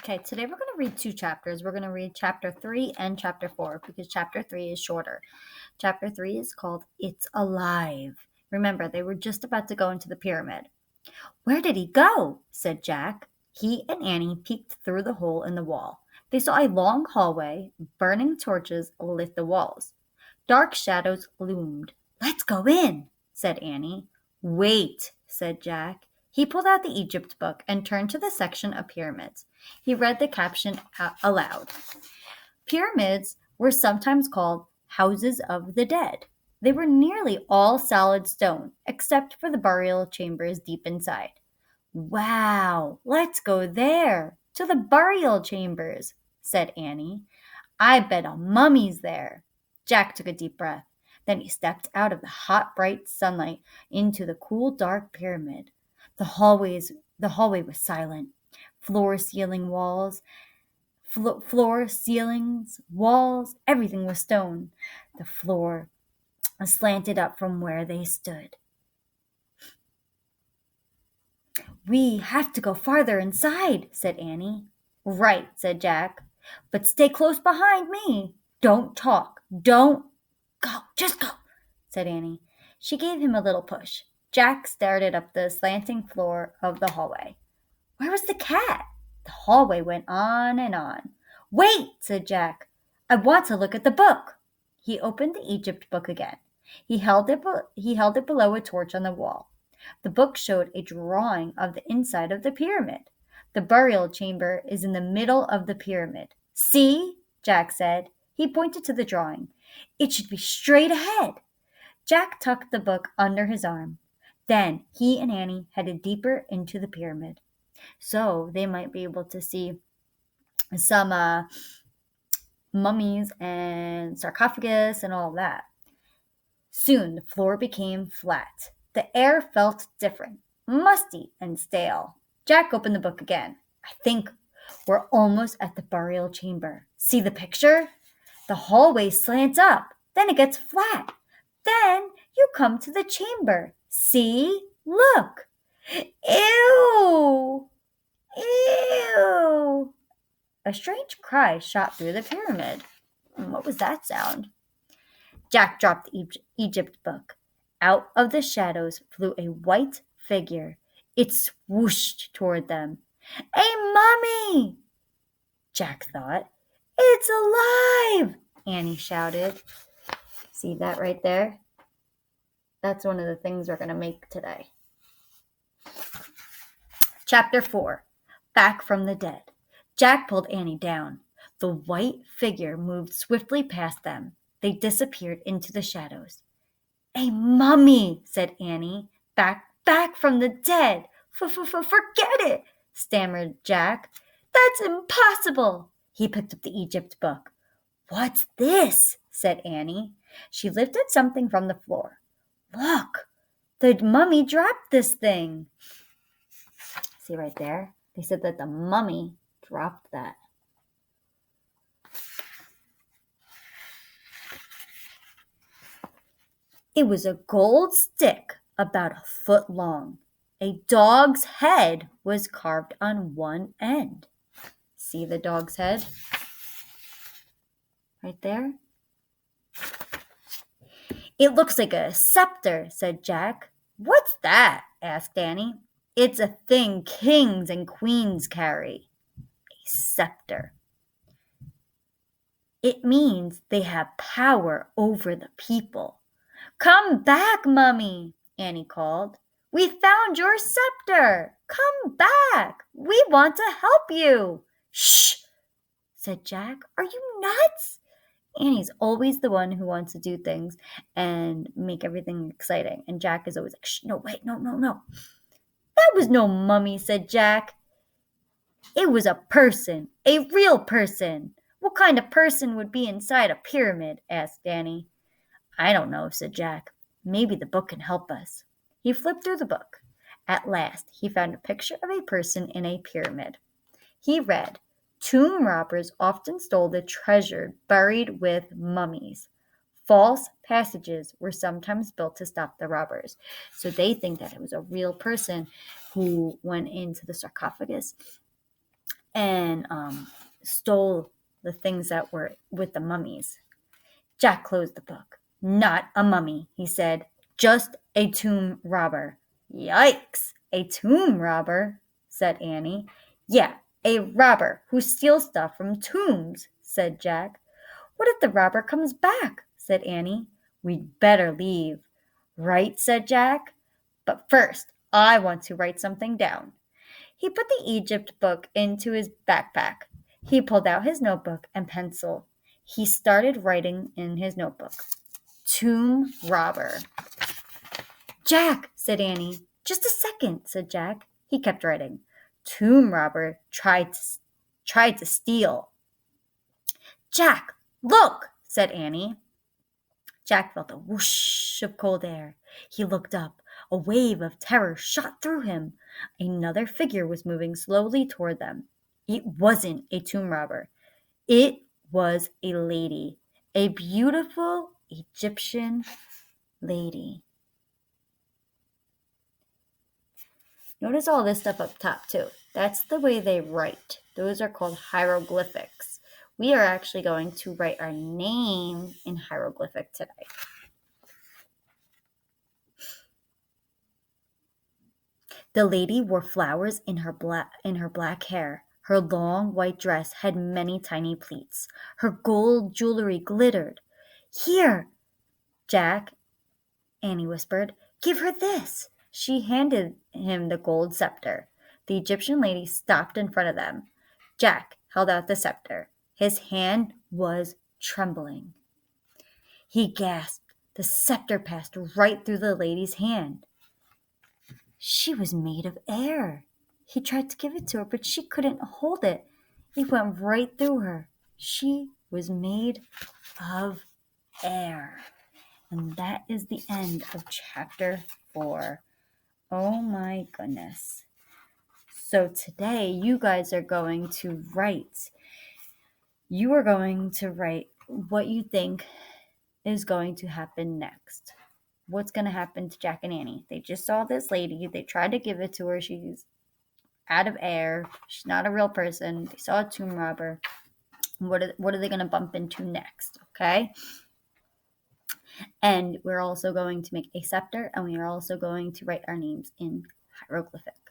Okay, today we're going to read 2 chapters. We're going to read chapter 3 and chapter 4 because chapter 3 is shorter. Chapter 3 is called It's Alive. Remember, they were just about to go into the pyramid. "Where did he go?" said Jack. He and Annie peeked through the hole in the wall. They saw a long hallway. Burning torches lit the walls. Dark shadows loomed. "Let's go in," said Annie. "Wait," said Jack. He pulled out the Egypt book and turned to the section of pyramids. He read the caption aloud. Pyramids were sometimes called houses of the dead. They were nearly all solid stone, except for the burial chambers deep inside. "Wow, let's go there, to the burial chambers," said Annie. "I bet a mummy's there." Jack took a deep breath. Then he stepped out of the hot, bright sunlight into the cool, dark pyramid. The hallway was silent. Floor, ceilings, walls, everything was stone. The floor slanted up from where they stood. "We have to go farther inside," said Annie. "Right," said Jack. "But stay close behind me. Don't talk. Don't go. Just go," said Annie. She gave him a little push. Jack started up the slanting floor of the hallway. Where was the cat? The hallway went on and on. "Wait," said Jack. "I want to look at the book." He opened the Egypt book again. He held it below a torch on the wall. The book showed a drawing of the inside of the pyramid. "The burial chamber is in the middle of the pyramid. See?" Jack said. He pointed to the drawing. "It should be straight ahead." Jack tucked the book under his arm. Then he and Annie headed deeper into the pyramid, so they might be able to see some mummies and sarcophagus and all that. Soon the floor became flat. The air felt different, musty and stale. Jack opened the book again. "I think we're almost at the burial chamber. See the picture? The hallway slants up, then it gets flat. Then you come to the chamber. See? Look. Ew! Ew!" A strange cry shot through the pyramid. What was that sound? Jack dropped the Egypt book. Out of the shadows flew a white figure. It swooshed toward them. "A mummy!" Jack thought. "It's alive!" Annie shouted. See that right there? That's one of the things we're going to make today. Chapter 4. Back from the Dead. Jack pulled Annie down. The white figure moved swiftly past them. They disappeared into the shadows. "A mummy," said Annie. Back from the dead. Forget it," stammered Jack. "That's impossible." He picked up the Egypt book. "What's this?" said Annie. She lifted something from the floor. "Look, the mummy dropped this thing." See right there? They said that the mummy dropped that. It was a gold stick about a foot long. A dog's head was carved on one end. See the dog's head? Right there? "It looks like a scepter," said Jack. "What's that?" asked Annie. "It's a thing kings and queens carry." A scepter. "It means they have power over the people." "Come back, Mummy," Annie called. "We found your scepter. Come back. We want to help you." "Shh," said Jack. "Are you nuts?" Annie's always the one who wants to do things and make everything exciting. And Jack is always like, "Shh, no, wait, no. "That was no mummy," said Jack. "It was a person, a real person." "What kind of person would be inside a pyramid?" asked Annie. "I don't know," said Jack. "Maybe the book can help us." He flipped through the book. At last, he found a picture of a person in a pyramid. He read, "Tomb robbers often stole the treasure buried with mummies. False passages were sometimes built to stop the robbers." So they think that it was a real person who went into the sarcophagus and stole the things that were with the mummies. Jack closed the book. Not a mummy, he said. Just a tomb robber. Yikes! A tomb robber, said Annie. Yeah, a robber who steals stuff from tombs, said Jack. What if the robber comes back? Said Annie. We'd better leave. Right, said Jack. But first, I want to write something down. He put the Egypt book into his backpack. He pulled out his notebook and pencil. He started writing in his notebook. Tomb robber. Jack, said Annie. Just a second, said Jack. He kept writing. Tomb robber tried to steal. Jack, look, said Annie. Jack felt a whoosh of cold air. He looked up. A wave of terror shot through him. Another figure was moving slowly toward them. It wasn't a tomb robber. It was a lady. A beautiful Egyptian lady. Notice all this stuff up top too. That's the way they write. Those are called hieroglyphics. We are actually going to write our name in hieroglyphic today. The lady wore flowers in her black hair. Her long white dress had many tiny pleats. Her gold jewelry glittered. Here, Jack, Annie whispered. Give her this. She handed him the gold scepter. The Egyptian lady stopped in front of them. Jack held out the scepter. His hand was trembling. He gasped. The scepter passed right through the lady's hand. She was made of air. He tried to give it to her, but she couldn't hold it. It went right through her. She was made of air. And that is the end of chapter 4. Oh my goodness. So today you guys are going to write. You are going to write what you think is going to happen next. What's going to happen to Jack and Annie? They just saw this lady. They tried to give it to her. She's out of air. She's not a real person. They saw a tomb robber. What are they going to bump into next? Okay. And we're also going to make a scepter, and we are also going to write our names in hieroglyphics.